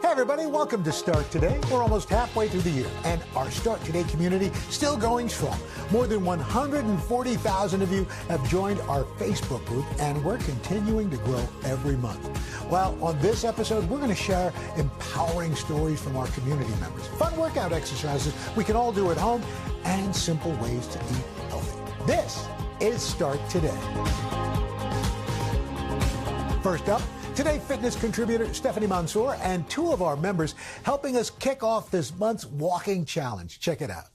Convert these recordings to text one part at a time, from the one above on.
Hey everybody, welcome to Start Today. We're almost halfway through the year, and our Start Today community still going strong. More than 140,000 of you have joined our Facebook group, and we're continuing to grow every month. Well, on this episode, we're going to share empowering stories from our community members, fun workout exercises we can all do at home, and simple ways to eat healthy. This is Start Today. First up, Today Fitness contributor Stephanie Mansour and two of our members helping us kick off this month's walking challenge. Check it out.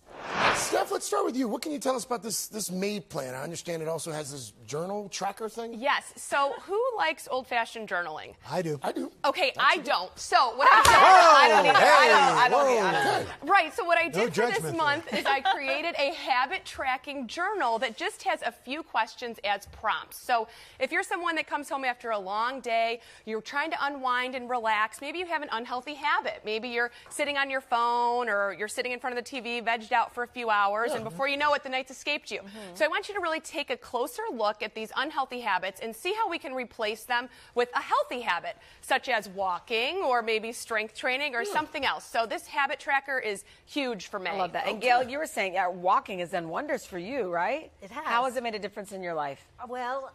Steph, let's start with you. What can you tell us about this MAID plan? I understand it also has this journal tracker thing. Yes. So who likes old-fashioned journaling? I do. Okay, I don't. So what I did, I don't. Right. So what I did for this judgment month is I created a habit tracking journal that just has a few questions as prompts. So if you're someone that comes home after a long day, you're trying to unwind and relax, maybe you have an unhealthy habit. Maybe you're sitting on your phone or you're sitting in front of the TV, vegged out for a few hours, and before you know it, the night's escaped you. So I want you to really take a closer look at these unhealthy habits and see how we can replace them with a healthy habit, such as walking or maybe strength training or something else. So this habit tracker is huge for me. I love that. And Gail, you were saying walking has done wonders for you, right? It has. How has it made a difference in your life? Well,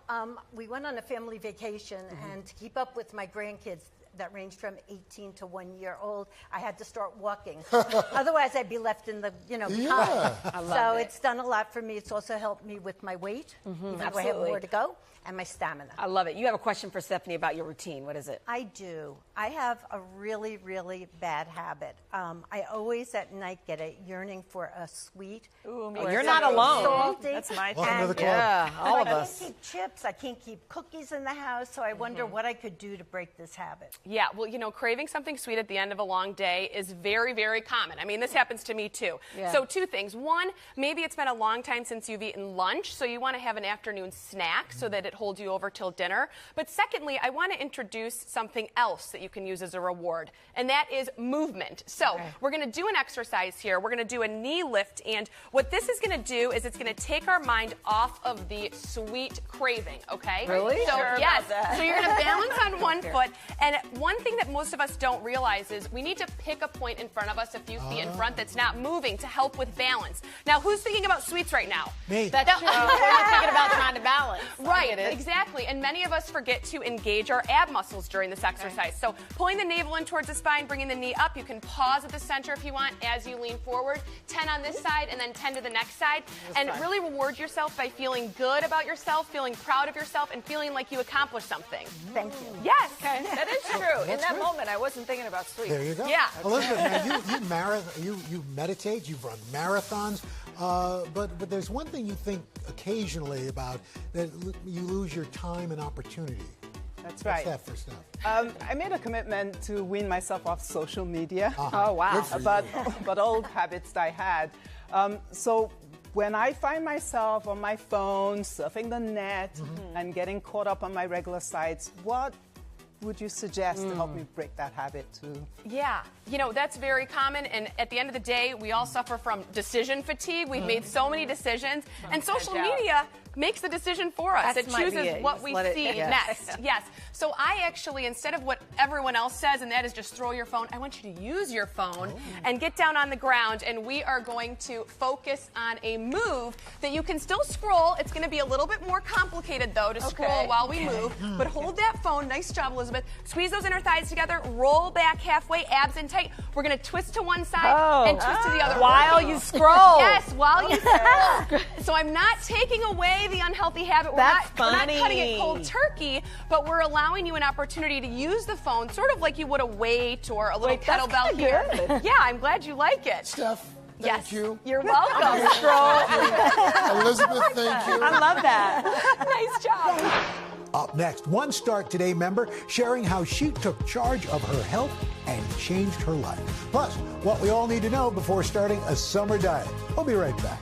we went on a family vacation, and to keep up with my grandkids that ranged from 18 to 1 year old, I had to start walking. Otherwise, I'd be left in the, behind. Yeah. I love So it. it's done a lot for me. It's also helped me with my weight, even though I have more to go, and my stamina. I love it. You have a question for Stephanie about your routine. What is it? I do. I have a really, really bad habit. I always at night get a yearning for a sweet. Ooh, or you're not something alone. Salty. That's my Welcome to the And- club. Yeah, all I of can't us. keep chips. I can't keep cookies in the house. So I wonder what I could do to break this habit. Yeah, well, craving something sweet at the end of a long day is very, very common. I mean, this happens to me too. Yeah. So two things. One, maybe it's been a long time since you've eaten lunch, so you want to have an afternoon snack so that it holds you over till dinner. But secondly, I want to introduce something else that you can use as a reward, and that is movement. So we're going to do an exercise here. We're going to do a knee lift, and what this is going to do is it's going to take our mind off of the sweet craving, okay? Really? So, Sure yes. about that. So you're going to balance on one foot, and one thing that most of us don't realize is we need to pick a point in front of us, a few feet in front, that's not moving to help with balance. Now, who's thinking about sweets right now? Me. That's true. You're thinking about trying to balance. Right, exactly. And many of us forget to engage our ab muscles during this exercise. So pulling the navel in towards the spine, bringing the knee up. You can pause at the center if you want as you lean forward. 10 on this side and then 10 to the next side. And really reward yourself by feeling good about yourself, feeling proud of yourself, and feeling like you accomplished something. Thank you. Yes. Okay, that is true. In that moment, I wasn't thinking about sweets. There you go. Yeah. Elizabeth, man, you meditate, you've run marathons, but there's one thing you think occasionally about, that you lose your time and opportunity. That's What's right. that for stuff? I made a commitment to wean myself off social media, Oh, wow. but old habits I had. So when I find myself on my phone, surfing the net, and getting caught up on my regular sites, what would you suggest to help me break that habit too? Yeah, that's very common, and at the end of the day, we all suffer from decision fatigue. We've made so many decisions, and social media makes the decision for us. That It might be chooses it. what Just we let it- see yes. next. Yes. So I actually, instead of what everyone else says, and that is just throw your phone, I want you to use your phone and get down on the ground, and we are going to focus on a move that you can still scroll. It's going to be a little bit more complicated, though, to scroll while we move. But hold that phone. Nice job, Elizabeth. Squeeze those inner thighs together. Roll back halfway, abs in tight. We're going to twist to one side and twist to the other. While you scroll. Yes, while you scroll. So I'm not taking away the unhealthy habit. We're not cutting it cold turkey, but we're allowing you an opportunity to use the phone sort of like you would a weight or a little kettlebell here. Yeah, I'm glad you like it. Steph, thank you. You're welcome. Elizabeth, thank you. I love that. Nice job. Up next, one Start Today member sharing how she took charge of her health and changed her life. Plus, what we all need to know before starting a summer diet. We'll be right back.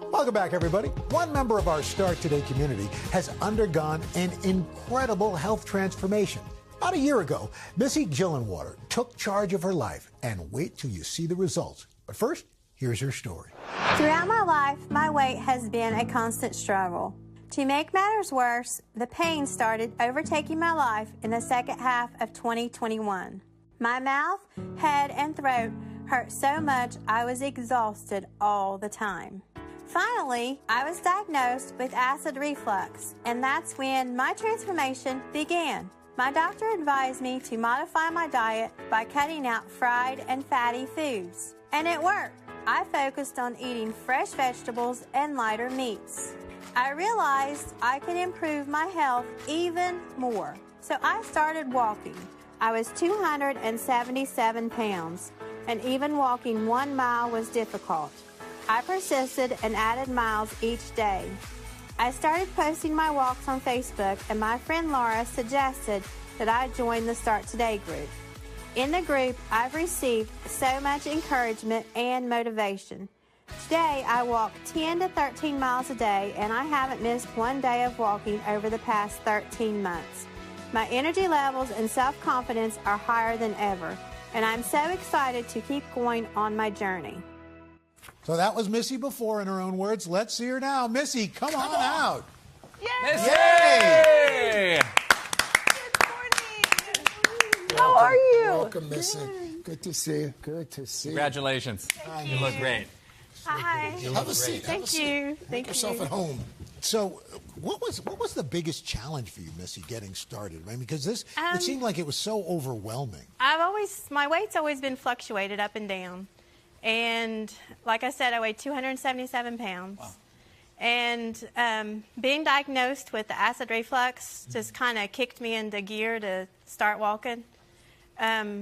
Welcome back, everybody. One member of our Start Today community has undergone an incredible health transformation. About a year ago, Missy Gillenwater took charge of her life, and wait till you see the results. But first, here's her story. Throughout my life, my weight has been a constant struggle. To make matters worse, the pain started overtaking my life in the second half of 2021. My mouth, head, and throat hurt so much I was exhausted all the time. Finally, I was diagnosed with acid reflux, and that's when my transformation began. My doctor advised me to modify my diet by cutting out fried and fatty foods. And it worked. I focused on eating fresh vegetables and lighter meats. I realized I could improve my health even more. So I started walking. I was 277 pounds, and even walking 1 mile was difficult. I persisted and added miles each day. I started posting my walks on Facebook, and my friend Laura suggested that I join the Start Today group. In the group, I've received so much encouragement and motivation. Today, I walk 10 to 13 miles a day, and I haven't missed one day of walking over the past 13 months. My energy levels and self-confidence are higher than ever, and I'm so excited to keep going on my journey. So that was Missy before in her own words. Let's see her now. Missy, come on out. Missy! Yay! How are you? Welcome, Missy. Good to see you. Good to see you. Congratulations. You look great. Hi. Have a seat. Thank you. Make yourself at home. So, what was the biggest challenge for you, Missy, getting started? I mean, because it seemed like it was so overwhelming. My weight's always been fluctuated up and down. And like I said, I weighed 277 pounds. Wow. And being diagnosed with the acid reflux just kind of kicked me into gear to start walking. I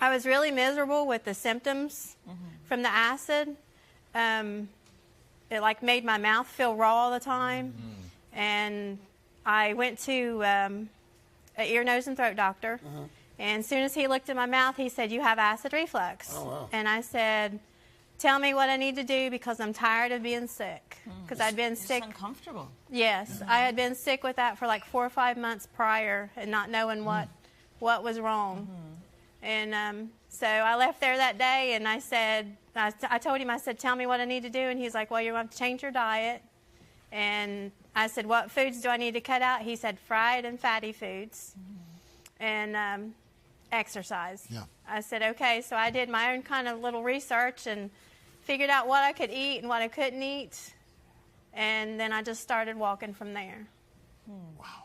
was really miserable with the symptoms from the acid. It like made my mouth feel raw all the time. And I went to an ear, nose, and throat doctor. And as soon as he looked at my mouth, he said, "You have acid reflux." Oh, wow. And I said, "Tell me what I need to do because I'm tired of being sick." Because I'd been sick. It's uncomfortable. Yes, I had been sick with that for like 4 or 5 months prior and not knowing what was wrong. And so I left there that day and I said, I told him, I said, "Tell me what I need to do." And he's like, "Well, you're going to have to change your diet." And I said, "What foods do I need to cut out?" He said, "Fried and fatty foods and exercise." Yeah. I said, "Okay." So I did my own kind of little research and figured out what I could eat and what I couldn't eat. And then I just started walking from there. Wow.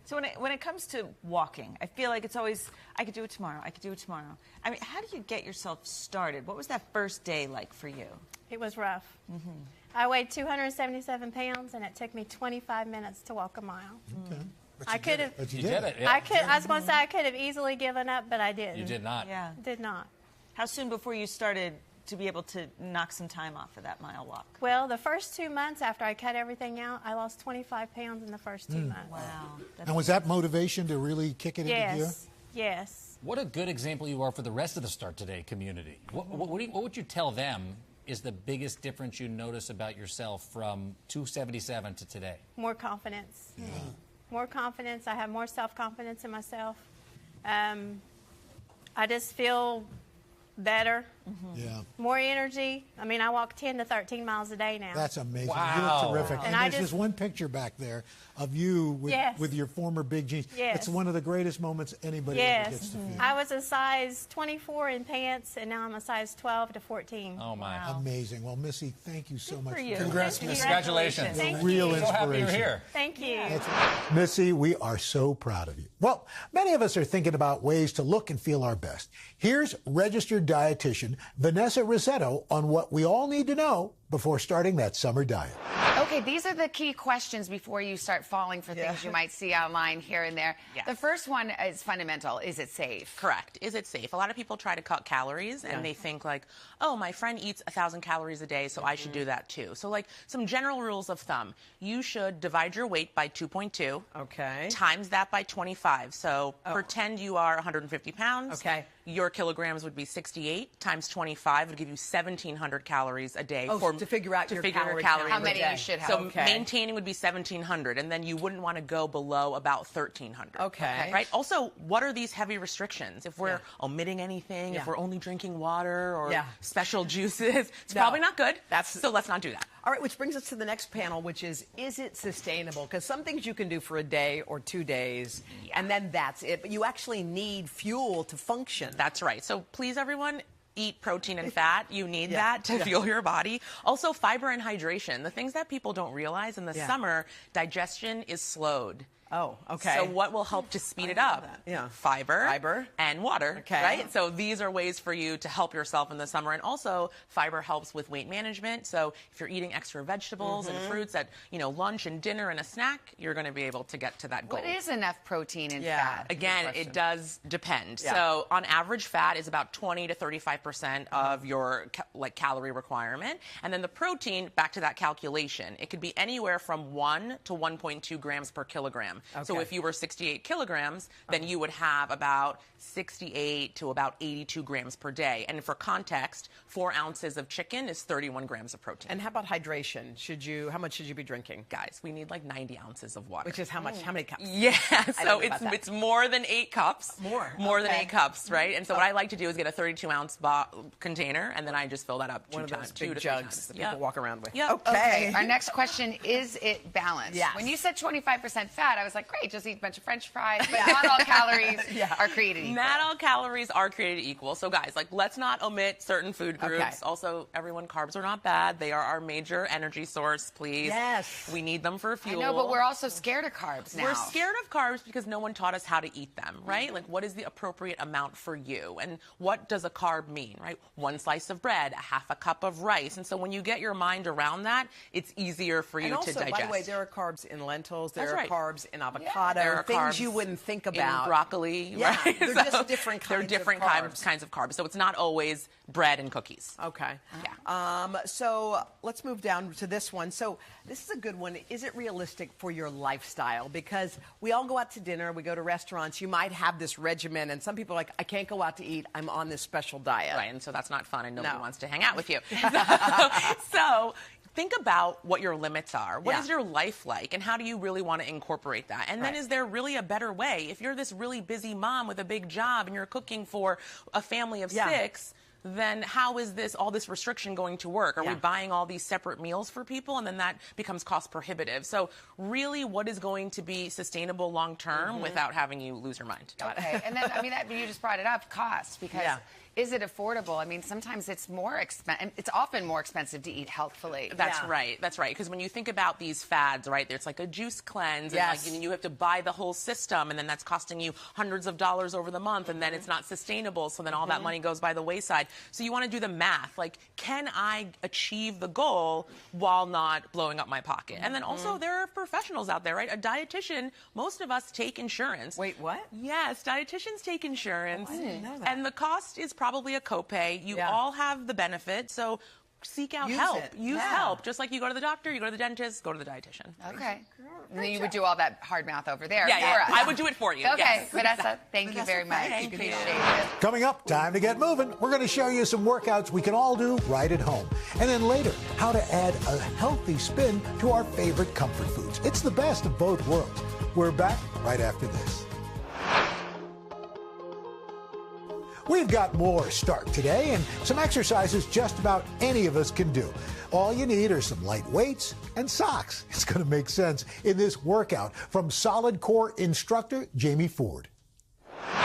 So when it comes to walking, I feel like it's always, I could do it tomorrow, I could do it tomorrow. I mean, how do you get yourself started? What was that first day like for you? It was rough. I weighed 277 pounds, and it took me 25 minutes to walk a mile. Okay. I could have. But you You did did it. it. Yeah. I was going to say I could have easily given up, but I didn't. You did not. Yeah. Did not. How soon before you started to be able to knock some time off of that mile walk? Well, the first 2 months after I cut everything out, I lost 25 pounds in the first 2 months. Wow. And was that motivation to really kick it into gear? Yes. Yes. What a good example you are for the rest of the Start Today community. What would you tell them is the biggest difference you notice about yourself from 277 to today? More confidence. More confidence. I have more self-confidence in myself. I just feel better. Yeah. More energy. I mean, I walk 10 to 13 miles a day now. That's amazing. Wow. You look terrific. Wow. And And I there's this just- one picture back there of you with, Yes. with your former big jeans. Yes. It's one of the greatest moments anybody ever gets Yes. to feel. I was a size 24 in pants, and now I'm a size 12 to 14. Oh, my. Amazing. Well, Missy, thank you so much. for you. Congrats, Missy. Congratulations. Thank Real you. So happy you're inspiration. here. Thank you. Missy, we are so proud of you. Well, many of us are thinking about ways to look and feel our best. Here's registered dietitian Vanessa Rossetto on what we all need to know before starting that summer diet. Okay, these are the key questions before you start falling for things you might see online here and there. Yes. The first one is fundamental. Is it safe? Correct. Is it safe? A lot of people try to cut calories and they think like, oh, my friend eats 1,000 calories a day, so I should do that too. So like some general rules of thumb. You should divide your weight by 2.2. Okay. Times that by 25. So pretend you are 150 pounds. Okay. Your kilograms would be 68 times 25 would give you 1,700 calories a day Oh, for platform to figure out your calorie count. How many you should have. So maintaining would be 1,700, and then you wouldn't want to go below about 1,300. Okay. Right? Also, what are these heavy restrictions? If we're omitting anything, if we're only drinking water or special juices, it's probably not good. So let's not do that. All right, which brings us to the next panel, which is it sustainable? Because some things you can do for a day or 2 days, and then that's it. But you actually need fuel to function. That's right. So please, everyone, eat protein and fat. You need that to fuel your body. Also, fiber and hydration. The things that people don't realize in the summer, digestion is slowed. Oh, okay. So what will help to speed it up? Fiber and water, right? So these are ways for you to help yourself in the summer. And also, fiber helps with weight management. So if you're eating extra vegetables and fruits at, lunch and dinner and a snack, you're going to be able to get to that goal. What is enough protein and fat? Again, it does depend. So on average, fat is about 20 to 35% of your calorie requirement. And then the protein, back to that calculation, it could be anywhere from 1 to 1.2 grams per kilogram. So if you were 68 kilograms, then you would have about 68 to about 82 grams per day. And for context, 4 ounces of chicken is 31 grams of protein. And how about hydration? How much should you be drinking? Guys, we need like 90 ounces of water. Which is how much? How many cups? Yeah, so it's more than 8 cups. More than 8 cups, right? And so what I like to do is get a 32-ounce container, and then I just fill that up One of those big 2 to 3 jugs times. that people walk around with. Okay. Our next question, is it balanced? Yes. When you said 25% fat, I was like, great, just eat a bunch of French fries, but not all calories are created equal. Not all calories are created equal. So guys, let's not omit certain food groups. Also, everyone, carbs are not bad. They are our major energy source, please. Yes. We need them for fuel. I know, but we're also scared of carbs now. We're scared of carbs because no one taught us how to eat them, right? Like, what is the appropriate amount for you? And what does a carb mean, right? 1 slice of bread, a half a cup of rice. And so when you get your mind around that, it's easier for you to digest. And also, by the way, there are carbs in lentils. There are carbs in avocado. There are things you wouldn't think about. In broccoli, right? They're just different kinds of carbs. They're different kinds of carbs. So it's not always bread and cookies. Okay. Yeah. So let's move down to this one. So this is a good one. Is it realistic for your lifestyle? Because we all go out to dinner, we go to restaurants, you might have this regimen, and some people are like, I can't go out to eat, I'm on this special diet. Right, and so that's not fun, and nobody wants to hang out with you. So think about what your limits are. What is your life like, and how do you really want to incorporate that? And then is there really a better way? If you're this really busy mom with a big job and you're cooking for a family of 6, then how is all this restriction going to work? Are we buying all these separate meals for people, and then that becomes cost prohibitive? So really, what is going to be sustainable long term without having you lose your mind? Okay, and then, you just brought it up, cost, because is it affordable? I mean, sometimes it's more expensive. It's often more expensive to eat healthfully. That's right. That's right. Because when you think about these fads, right, there's like a juice cleanse, and you have to buy the whole system, and then that's costing you hundreds of dollars over the month, and then it's not sustainable. So then all that money goes by the wayside. So you want to do the math. Like, can I achieve the goal while not blowing up my pocket? And then also there are professionals out there, right? A dietitian. Most of us take insurance. Wait, what? Yes, dietitians take insurance. Oh, I didn't know that. And the cost is probably a copay. You all have the benefit, so seek out help. Use help. Just like you go to the doctor, you go to the dentist, go to the dietitian. Okay. And then you would do all that hard math over there. Yeah. I would do it for you. Okay, Vanessa, thank you very much. Appreciate it. Coming up, time to get moving. We're going to show you some workouts we can all do right at home. And then later, how to add a healthy spin to our favorite comfort foods. It's the best of both worlds. We're back right after this. We've got more Start today and some exercises just about any of us can do. All you need are some light weights and socks. It's going to make sense in this workout from Solid Core instructor Jamie Ford.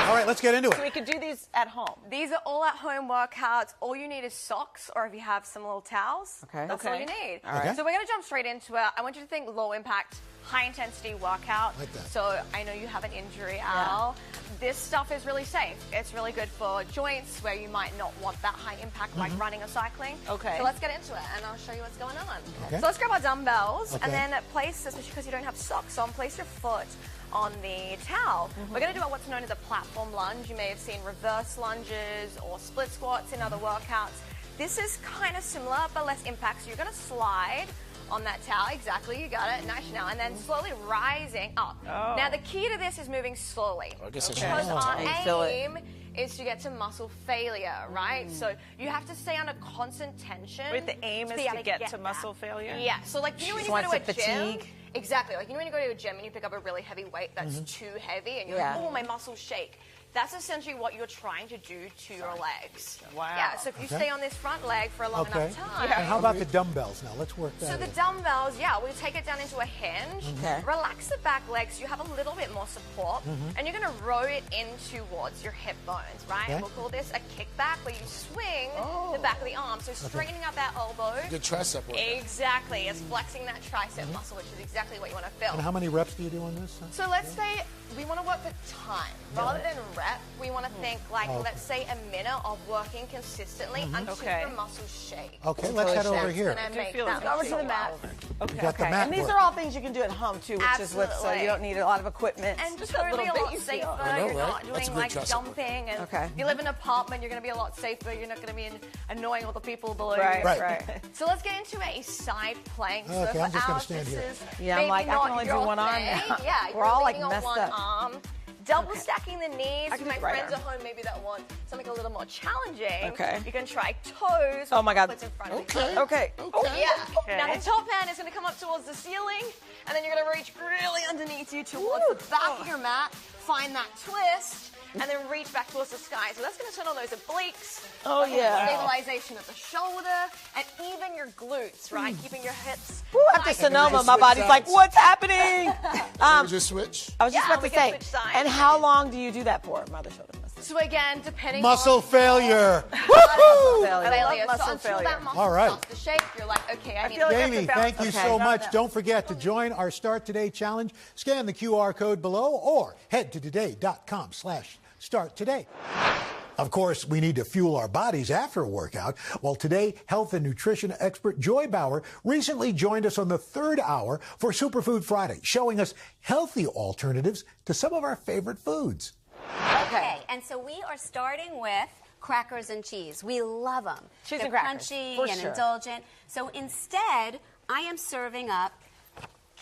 All right, let's get into it. So we could do these at home. These are all at-home workouts. All you need is socks, or if you have some little towels, that's all you need. All right. So we're going to jump straight into it. I want you to think low-impact, high-intensity workout. Like that. So I know you have an injury, Al. This stuff is really safe. It's really good for joints where you might not want that high impact, like running or cycling. Okay. So let's get into it, and I'll show you what's going on. Okay. So let's grab our dumbbells, and then place, especially because you don't have socks on, place your foot on the towel. We're going to do what's known as a platform lunge. You may have seen reverse lunges or split squats in other workouts. This is kind of similar, but less impact. So you're going to slide on that towel. Exactly, you got it. Nice now. And then slowly rising up. Now, the key to this is moving slowly. I guess because our aim is to get to muscle failure, right? So you have to stay under constant tension. Wait, the aim is to get to muscle failure? Yeah. So like, you know when you go to a gym? Exactly. Like, you know when you go to a gym and you pick up a really heavy weight that's too heavy and you're like, oh, my muscles shake. That's essentially what you're trying to do to your legs. Wow. Yeah, so if you stay on this front leg for a long enough time. And how about the dumbbells now? Let's work that So the in. dumbbells, we take it down into a hinge. Relax the back legs so you have a little bit more support. And you're going to row it in towards your hip bones, right? Okay. We'll call this a kickback where you swing the back of the arm. So straightening out that elbow. Good tricep work. Exactly. It's flexing that tricep muscle, which is exactly what you want to feel. And how many reps do you do on this? So let's say we want to work for time. Rather than rep, we want to think like, let's say a minute of working consistently until your muscles shake. Okay, let's head over here. Let's go over to the mat. Okay. And these are all things you can do at home too, which is what, so you don't need a lot of equipment. And just totally a lot safer. You're not doing like jumping. And if you live in an apartment, you're going to be a lot safer. You're not going to be annoying all the people below you. Right. So let's get into a side plank. So Okay, for I'm just going ours, to stand here. Yeah, I'm like, I can only do one arm now. Yeah, we're all like leaning on messed one up. arm. Double stacking the knees. I can My do right friends arm. at home maybe that want something a little more challenging. Okay. You can try toes. Oh my God. Puts in front of Okay. you. Okay. Yeah. Now the top hand is going to come up towards the ceiling, and then you're going to reach really underneath you towards the back of your mat. Find that twist, and then reach back towards the sky. So that's going to turn on those obliques. Oh, yeah. Stabilization of the shoulder, and even your glutes, right? Keeping your hips. Woo, after Sonoma, my body's like, what's happening? Just switch. I was just about we to can say, switch sides. and how long do you do that for? Mother shoulder muscle. So again, depending Muscle on failure. Muscle failure. failure. So Muscle until failure. that muscle All right. starts to shake, you're like, okay, I need feel to like Jamie, thank you so much. Don't forget to join our Start Today challenge. Scan the QR code below or head to today.com/start today. Of course, we need to fuel our bodies after a workout. Well, today, health and nutrition expert Joy Bauer recently joined us on the third hour for Superfood Friday, showing us healthy alternatives to some of our favorite foods. Okay, and so we are starting with crackers and cheese. We love them. Cheese They're and crackers, crunchy for and sure. indulgent. So instead, I am serving up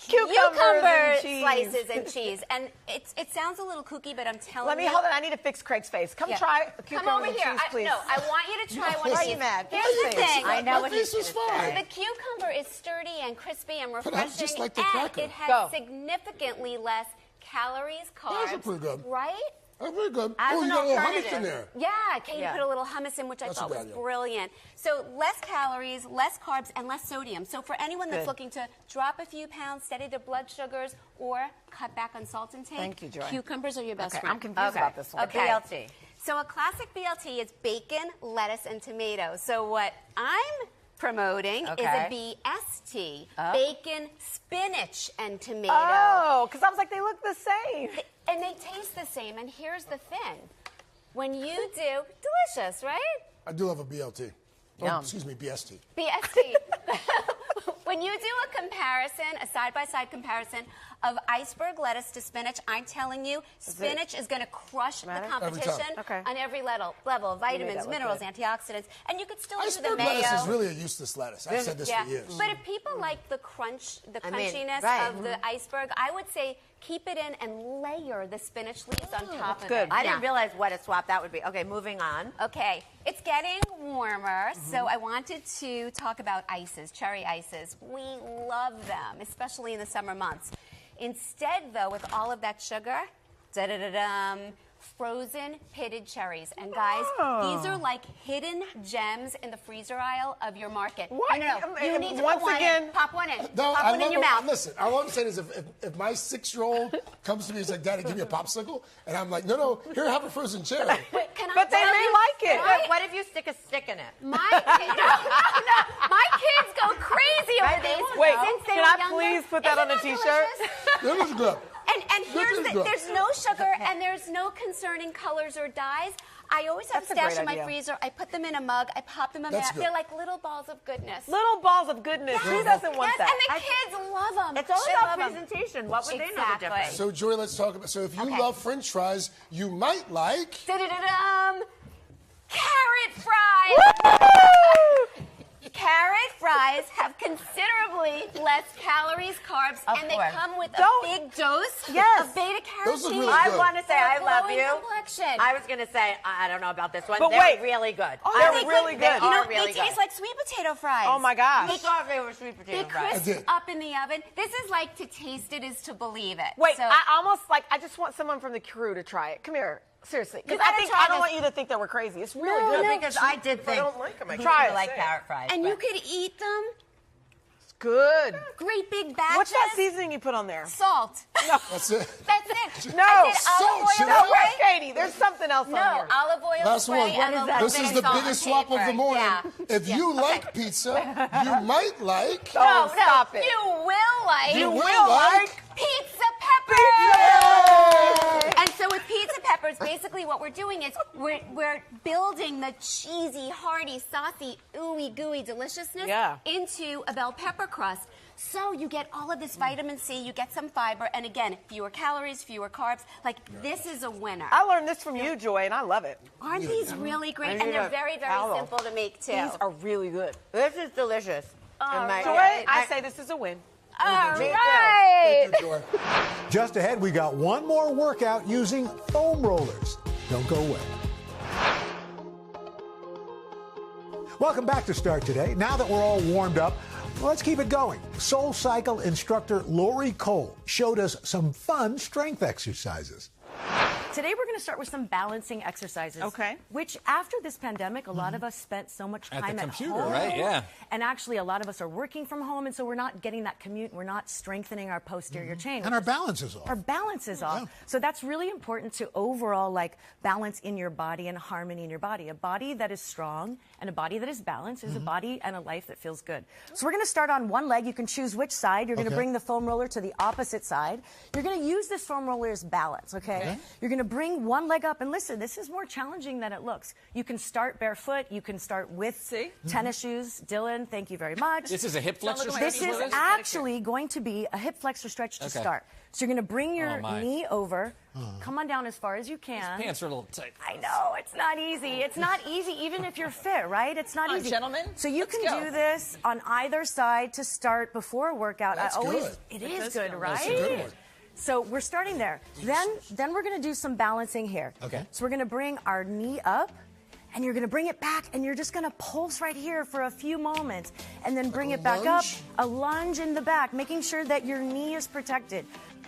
Cucumbers and cheese. slices and cheese. And it sounds a little kooky, but I'm telling you. Let me hold on. I need to fix Craig's face. Come try cucumbers Come over and here. cheese, please. I want you to try one Why of are these. you mad? Here's the thing. I know what this he's is gonna fine. The cucumber is sturdy and crispy and But refreshing, I'm just like the and cracker. it has Go. significantly less calories, carbs. Those are pretty good. Right? Oh, very good. As Oh, an you got a little hummus alternative. in there. Yeah, Katie put a little hummus in, which I That's thought a was good idea. brilliant. So less calories, less carbs, and less sodium. So for anyone that's Good. looking to drop a few pounds, steady their blood sugars, or cut back on salt intake, Thank you, Joy. cucumbers are your best friend. I'm confused about this one. Okay. BLT. So a classic BLT is bacon, lettuce, and tomato. So what I'm promoting is a BST, bacon, spinach, and tomato. Oh, because I was like, they look the same. And they taste the same. And here's the thing. When you do, delicious, right? I do love a BLT. Oh, Yum. excuse me, BST. BST. When you do a comparison, a side-by-side comparison of iceberg lettuce to spinach, I'm telling you, spinach is going to crush the competition on every level. Vitamins, minerals, antioxidants, and you could still do the Iceberg mayo. lettuce is really a useless lettuce. I've said this for years. But if people like the crunch, the crunchiness right. of the iceberg, I would say keep it in and layer the spinach leaves on top of good. it. I didn't realize what a swap that would be. Okay, moving on. Okay, it's getting warmer, so I wanted to talk about ices, cherry ices. We love them, especially in the summer months. Instead, though, with all of that sugar, frozen pitted cherries. And guys, these are like hidden gems in the freezer aisle of your market. What? No. You need to Once put one again- in. Pop one in. No, Pop one in your mouth. Listen, all I'm saying is if my 6-year-old comes to me and says, Daddy, give me a popsicle, and I'm like, no, here, have a frozen cherry. Wait, can I But they tell may you- like it. Right? What if you stick a stick in it? My kids, my kids go crazy over these. Wait, Since they can were I younger. please put that on a Isn't t-shirt? delicious? That was good. And here's is the, good. there's no sugar and there's no concerning colors or dyes. I always have That's a a stash great in my idea. freezer. I put them in a mug. I pop them in That's there. good. They're like little balls of goodness. Little balls of goodness. Who doesn't want Yes, that? and the kids love them. It's all They about love 'em. presentation. What would they know the Exactly. difference? So, Joy, let's talk about. So, if you Okay. love French fries, you might like. Carrot fries. Carrot fries have considerably less calories, carbs, and they come with a big dose of beta Those look really I good. want to say I love glowing you. complexion. I was going to say I don't know about this one. But They're wait. really good. Oh, they're really good. They You know, are really they taste good. like sweet potato fries. Oh my gosh. Who thought they were sweet They potato fries? crisp up in the oven. This is like to taste it is to believe it. Wait, So- I almost I just want someone from the crew to try it. Come here. Seriously. You Because I gotta think try I don't this. want you to think that we're crazy. It's really No, good. no. Because I did think. I don't like them. I Try can't it. like say carrot fries. and you could eat them. It's good. Great big batches. What's that seasoning you put on there? Salt. That's it. That's it. No. I did Salt, olive oil Chanel. No, spray. where's Katie? There's something else on No, here. olive oil Last spray one. and a little This bit is of the salt biggest and swap of pepper. the morning. Yeah. If you like pizza, you might like. Oh, stop it. You will like. You will like. Pizza peppers. Yay! And so with pizza peppers, basically what we're doing is we're building the cheesy, hearty, saucy, ooey gooey deliciousness into a bell pepper crust. So you get all of this vitamin C, you get some fiber, and again, fewer calories, fewer carbs. Like, this is a winner. I learned this from you, Joy, and I love it. Aren't these really great? And And you they're know, very, very Aloe. simple to make, too. These are really good. This is delicious. All And my- right. I say this is a win. All Me too. right. Thank you, Joy. Just ahead, we got one more workout using foam rollers. Don't go away. Welcome back to Start Today. Now that we're all warmed up, let's keep it going. Soul Cycle instructor Lori Cole showed us some fun strength exercises. Today we're going to start with some balancing exercises. Okay. Which after this pandemic, a lot of us spent so much At time the at computer, home. right? Yeah. And actually a lot of us are working from home, and so we're not getting that commute. We're not strengthening our posterior chain. And our balance is off. Our balance is off. So that's really important to overall balance in your body and harmony in your body. A body that is strong and a body that is balanced is a body and a life that feels good. So we're going to start on one leg. You can choose which side. You're going to bring the foam roller to the opposite side. You're going to use this foam roller as balance, okay? You're going to bring one leg up, and listen, this is more challenging than it looks. You can start barefoot. You can start with tennis shoes. Dylan, thank you very much. This is a hip flexor stretch? This is actually going to be a hip flexor stretch to start. So you're going to bring your knee over, come on down as far as you can. His pants are a little tight. I know, it's not easy. It's not easy even if you're fit, right? It's not easy. Gentlemen, so you can do this on either side to start before a workout. That's good. It is good, right? That's a good one. So we're starting there. Then we're going to do some balancing here. Okay. So we're going to bring our knee up, and you're going to bring it back, and you're just going to pulse right here for a few moments, and then bring it back up. A lunge in the back, making sure that your knee is protected.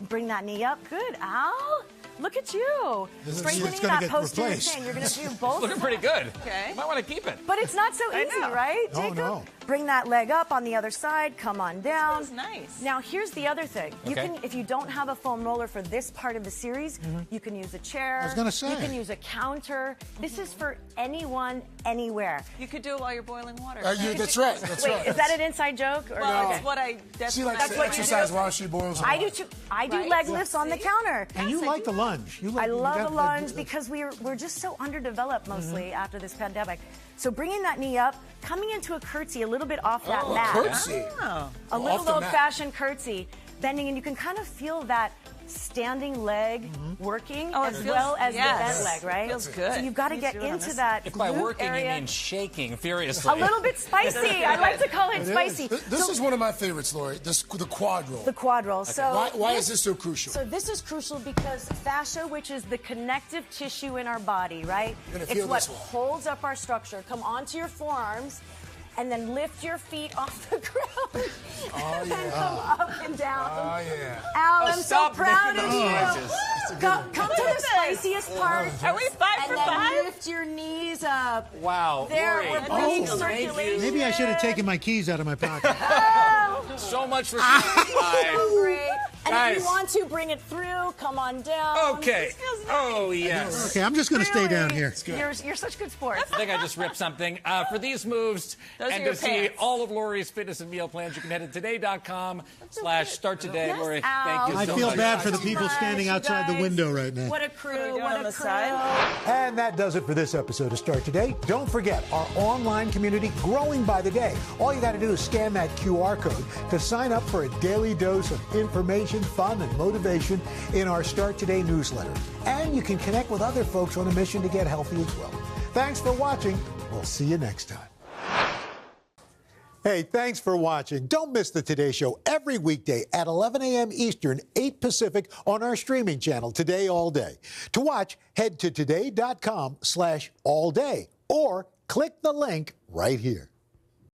Bring that knee up. Good, Al. Look at you. Strengthening that posterior chain. You're going to do both. Looking pretty good. Okay. Might want to keep it. But it's not so easy, right, Jacob? no. Bring that leg up on the other side. Come on down. That's nice. Now, here's the other thing. You Okay. can, if you don't have a foam roller for this part of the series, you can use a chair. I was gonna say. You can use a counter. This is for anyone, anywhere. You could do it while you're boiling water. That's right. That's Wait, right. is that an inside joke? Or Well, okay. it's what I. That's She what likes I to exercise while she boils I water. do too. I do leg lifts on the counter. And you like the lunge. I love a lunge because we're just so underdeveloped mostly after this pandemic. So bringing that knee up, coming into a curtsy a little bit off that mat. Curtsy. A little off the mat. old-fashioned curtsy, bending, and you can kind of feel that standing leg working as well as the bent leg, right? Feels good. So you've got to get into that If by glute working area. you mean shaking furiously. A little bit spicy. I like to call it spicy. This is one of my favorites, Lori. The quad roll. The quad roll. So Why is this so crucial? So this is crucial because fascia, which is the connective tissue in our body, right? You're gonna It's feel what this one. holds up our structure. Come onto your forearms and then lift your feet off the ground. Oh, and yeah. come up and down. Oh, yeah. Al, I'm so stop proud making of those you. noises. Come to the spiciest part. Are we 5 and for then 5? lift your knees up. Wow. There, Lori. we're bringing Thank you. circulation. Maybe I should have taken my keys out of my pocket. So much for So great. And if Guys. you want to, bring it through. Come on down. Okay. Oh, yes. Okay, I'm just going to stay down here. You're such good sports. I think I just ripped something. For these moves Those and are your to see pants. all of Lori's fitness and meal plans, you can head to today.com/start today. Yes, Lori, Al. thank you I so feel much. bad for the people standing You outside the guys. window right now. What a crew. doing What on a the crew. side? And that does it for this episode of Start Today. Don't forget, our online community growing by the day. All you got to do is scan that QR code to sign up for a daily dose of information, fun, and motivation in our Start Today newsletter. And you can connect with other folks on a mission to get healthy as well. Thanks for watching. We'll see you next time. Hey, thanks for watching. Don't miss the Today Show every weekday at 11 a.m. Eastern, 8 Pacific on our streaming channel, Today All Day. To watch, head to today.com/allday or click the link right here.